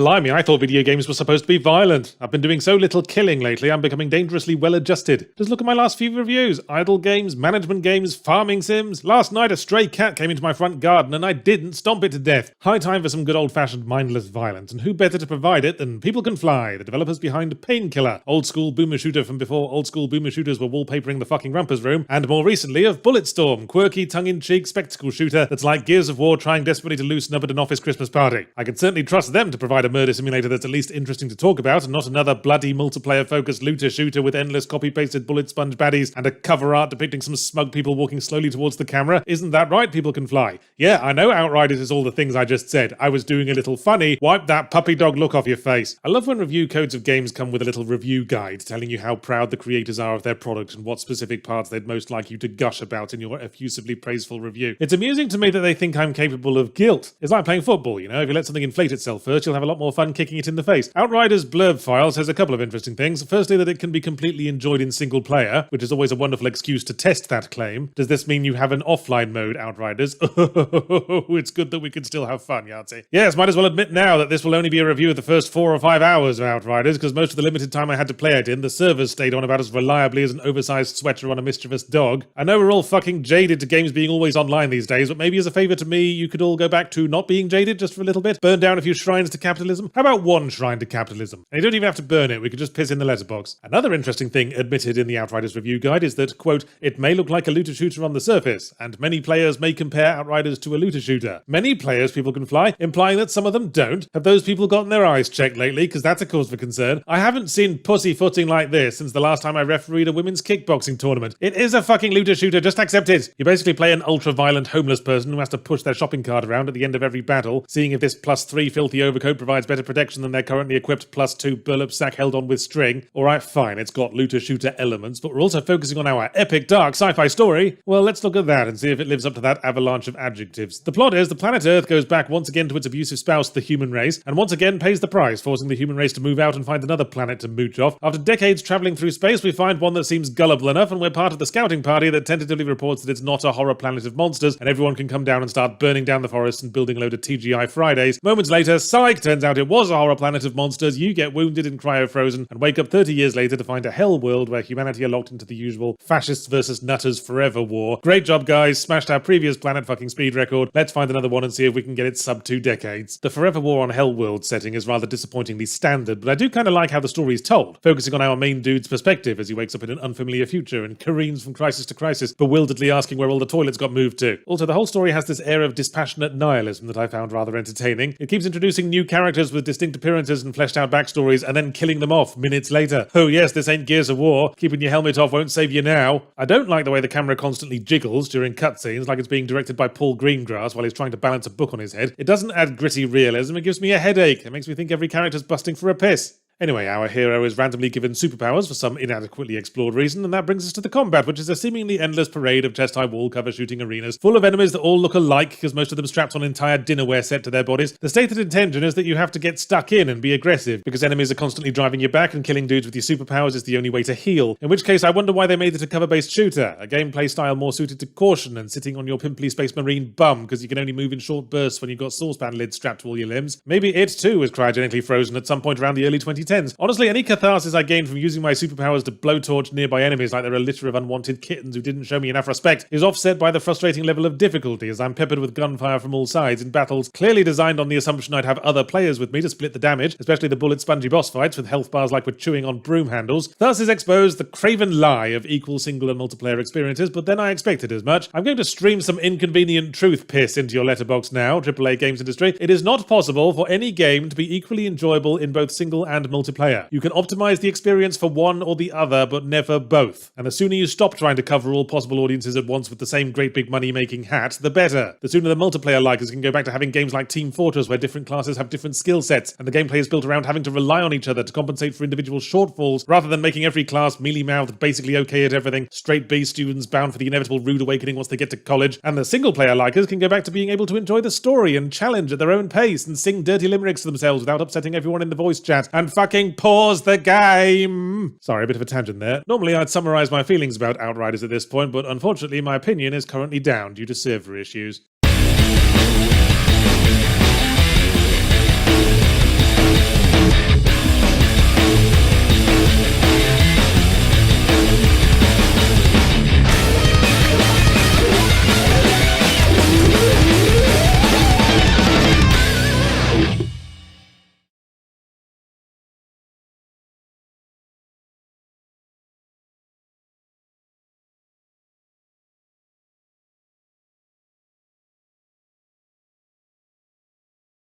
Blimey, I thought video games were supposed to be violent. I've been doing so little killing lately, I'm becoming dangerously well-adjusted. Just look at my last few reviews. Idle games, management games, farming sims. Last night a stray cat came into my front garden and I didn't stomp it to death. High time for some good old-fashioned mindless violence, and who better to provide it than People Can Fly, the developers behind Painkiller, old-school boomer shooter from before old-school boomer shooters were wallpapering the fucking Rumpus room, and more recently of Bulletstorm, quirky, tongue-in-cheek spectacle shooter that's like Gears of War trying desperately to loosen up at an office Christmas party. I can certainly trust them to provide a murder simulator that's at least interesting to talk about, and not another bloody multiplayer-focused looter shooter with endless copy-pasted bullet sponge baddies and a cover art depicting some smug people walking slowly towards the camera. Isn't that right, People Can Fly? Yeah, I know Outriders is all the things I just said. I was doing a little funny. Wipe that puppy dog look off your face. I love when review codes of games come with a little review guide telling you how proud the creators are of their product and what specific parts they'd most like you to gush about in your effusively praiseful review. It's amusing to me that they think I'm capable of guilt. It's like playing football, you know? If you let something inflate itself first, you'll have a lot more fun kicking it in the face. Outriders' blurb file says a couple of interesting things. Firstly, that it can be completely enjoyed in single player, which is always a wonderful excuse to test that claim. Does this mean you have an offline mode, Outriders? It's good that we can still have fun, Yahtzee. Yes, might as well admit now that this will only be a review of the first 4 or 5 hours of Outriders, because most of the limited time I had to play it in, the servers stayed on about as reliably as an oversized sweater on a mischievous dog. I know we're all fucking jaded to games being always online these days, but maybe as a favour to me, you could all go back to not being jaded just for a little bit, burn down a few shrines to capitalism. How about one shrine to capitalism? And you don't even have to burn it, we could just piss in the letterbox. Another interesting thing admitted in the Outriders review guide is that, quote, it may look like a looter shooter on the surface, and many players may compare Outriders to a looter shooter. Many players, People Can Fly, implying that some of them don't. Have those people gotten their eyes checked lately? Because that's a cause for concern. I haven't seen pussyfooting like this since the last time I refereed a women's kickboxing tournament. It is a fucking looter shooter, just accept it. You basically play an ultra-violent homeless person who has to push their shopping cart around at the end of every battle, seeing if this +3 filthy overcoat provides better protection than their currently equipped +2 burlap sack held on with string. Alright, fine, it's got looter shooter elements, but we're also focusing on our epic dark sci-fi story. Well, let's look at that and see if it lives up to that avalanche of adjectives. The plot is the planet Earth goes back once again to its abusive spouse, the human race, and once again pays the price, forcing the human race to move out and find another planet to mooch off. After decades travelling through space, we find one that seems gullible enough, and we're part of the scouting party that tentatively reports that it's not a horror planet of monsters, and everyone can come down and start burning down the forest and building a load of TGI Fridays. Moments later, psych, turns out it was a horror planet of monsters, you get wounded and cryo-frozen, and wake up 30 years later to find a hell world where humanity are locked into the usual fascists versus nutters forever war. Great job, guys, smashed our previous planet fucking speed record. Let's find another one and see if we can get it sub 2 decades. The forever war on hell world setting is rather disappointingly standard, but I do kind of like how the story is told, focusing on our main dude's perspective as he wakes up in an unfamiliar future and careens from crisis to crisis, bewilderedly asking where all the toilets got moved to. Also, the whole story has this air of dispassionate nihilism that I found rather entertaining. It keeps introducing new characters with distinct appearances and fleshed out backstories, and then killing them off minutes later. Oh yes, this ain't Gears of War. Keeping your helmet off won't save you now. I don't like the way the camera constantly jiggles during cutscenes, like it's being directed by Paul Greengrass while he's trying to balance a book on his head. It doesn't add gritty realism, it gives me a headache. It makes me think every character's busting for a piss. Anyway, our hero is randomly given superpowers for some inadequately explored reason, and that brings us to the combat, which is a seemingly endless parade of chest-high wall-cover shooting arenas, full of enemies that all look alike, because most of them strapped on entire dinnerware set to their bodies. The stated intention is that you have to get stuck in and be aggressive, because enemies are constantly driving you back, and killing dudes with your superpowers is the only way to heal. In which case, I wonder why they made it a cover-based shooter, a gameplay style more suited to caution and sitting on your pimply Space Marine bum, because you can only move in short bursts when you've got saucepan lids strapped to all your limbs. Maybe it too was cryogenically frozen at some point around the early 2010s. Honestly, any catharsis I gained from using my superpowers to blowtorch nearby enemies like they're a litter of unwanted kittens who didn't show me enough respect is offset by the frustrating level of difficulty as I'm peppered with gunfire from all sides in battles clearly designed on the assumption I'd have other players with me to split the damage, especially the bullet spongy boss fights with health bars like we're chewing on broom handles. Thus is exposed the craven lie of equal single and multiplayer experiences, but then I expected as much. I'm going to stream some inconvenient truth piss into your letterbox now, AAA games industry. It is not possible for any game to be equally enjoyable in both single and multiplayer. You can optimize the experience for one or the other, but never both. And the sooner you stop trying to cover all possible audiences at once with the same great big money-making hat, the better. The sooner the multiplayer likers can go back to having games like Team Fortress where different classes have different skill sets, and the gameplay is built around having to rely on each other to compensate for individual shortfalls, rather than making every class mealy-mouthed, basically okay at everything, straight B students bound for the inevitable rude awakening once they get to college. And the single-player likers can go back to being able to enjoy the story and challenge at their own pace and sing dirty limericks to themselves without upsetting everyone in the voice chat, and fucking pause the game. Sorry, a bit of a tangent there. Normally I'd summarise my feelings about Outriders at this point, but unfortunately my opinion is currently down due to server issues.